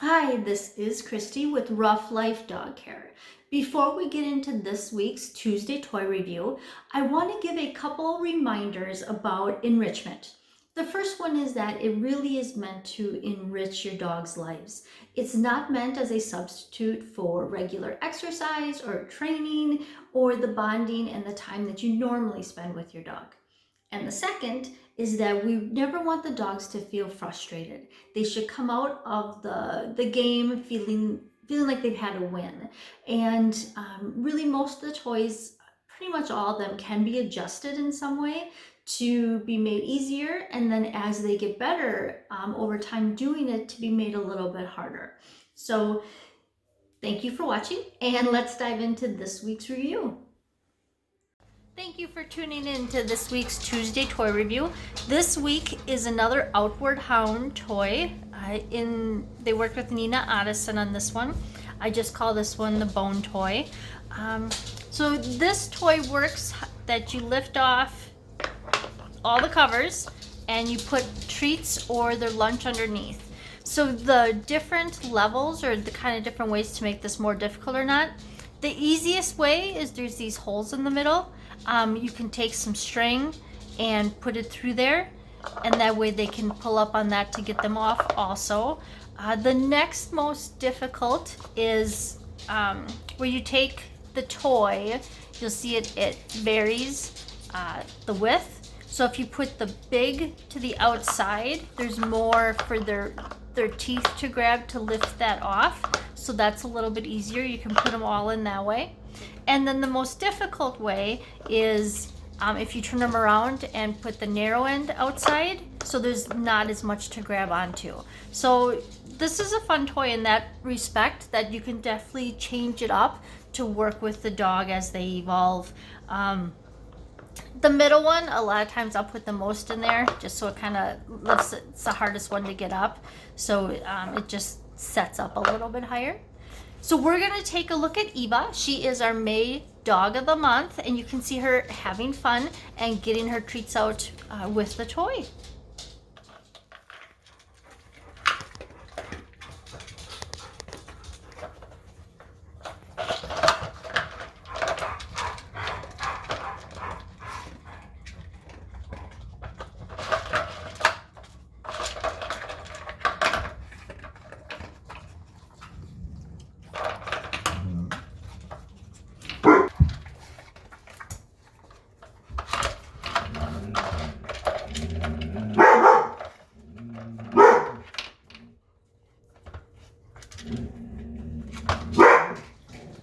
Hi, this is Christy with Rough Life Dog Care. Before we get into this week's Tuesday toy review, I want to give a couple reminders about enrichment. The first one is that it really is meant to enrich your dog's lives. It's not meant as a substitute for regular exercise or training or the bonding and the time that you normally spend with your dog. And the second is that we never want the dogs to feel frustrated. They should come out of the game feeling like they've had a win. And really most of the toys, pretty much all of them, can be adjusted in some way to be made easier, and then as they get better over time doing it, to be made a little bit harder. So thank you for watching, and let's dive into this week's review. Thank you for tuning in to this week's Tuesday toy review. This week is another Outward Hound toy. They worked with Nina Ottosson on this one. I just call this one the bone toy. So this toy works that you lift off all the covers and you put treats or their lunch underneath. So the different levels, or the kind of different ways to make this more difficult or not, the easiest way is there's these holes in the middle. You can take some string and put it through there, and that way they can pull up on that to get them off also. The next most difficult is where you take the toy. You'll see it varies the width. So if you put the big to the outside, there's more for their teeth to grab to lift that off. So that's a little bit easier. You can put them all in that way. And then the most difficult way is if you turn them around and put the narrow end outside, so there's not as much to grab onto. So this is a fun toy in that respect, that you can definitely change it up to work with the dog as they evolve. The middle one, a lot of times I'll put the most in there just so it kind of lifts it. It's the hardest one to get up, so it just sets up a little bit higher. So we're going to take a look at Eva. She is our May Dog of the Month, and you can see her having fun and getting her treats out with the toy.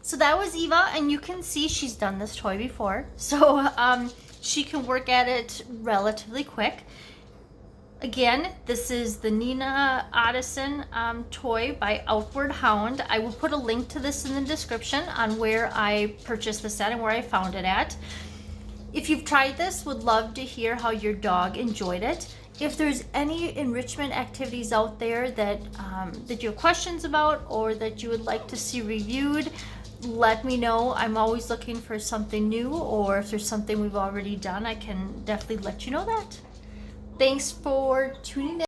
So that was Eva, and you can see she's done this toy before, so she can work at it relatively quick. Again, this is the Nina Ottosson toy by Outward Hound. I will put a link to this in the description on where I purchased this at and where I found it at. If you've tried this, would love to hear how your dog enjoyed it. If there's any enrichment activities out there that you have questions about, or that you would like to see reviewed, let me know. I'm always looking for something new, or if there's something we've already done, I can definitely let you know that. Thanks for tuning in.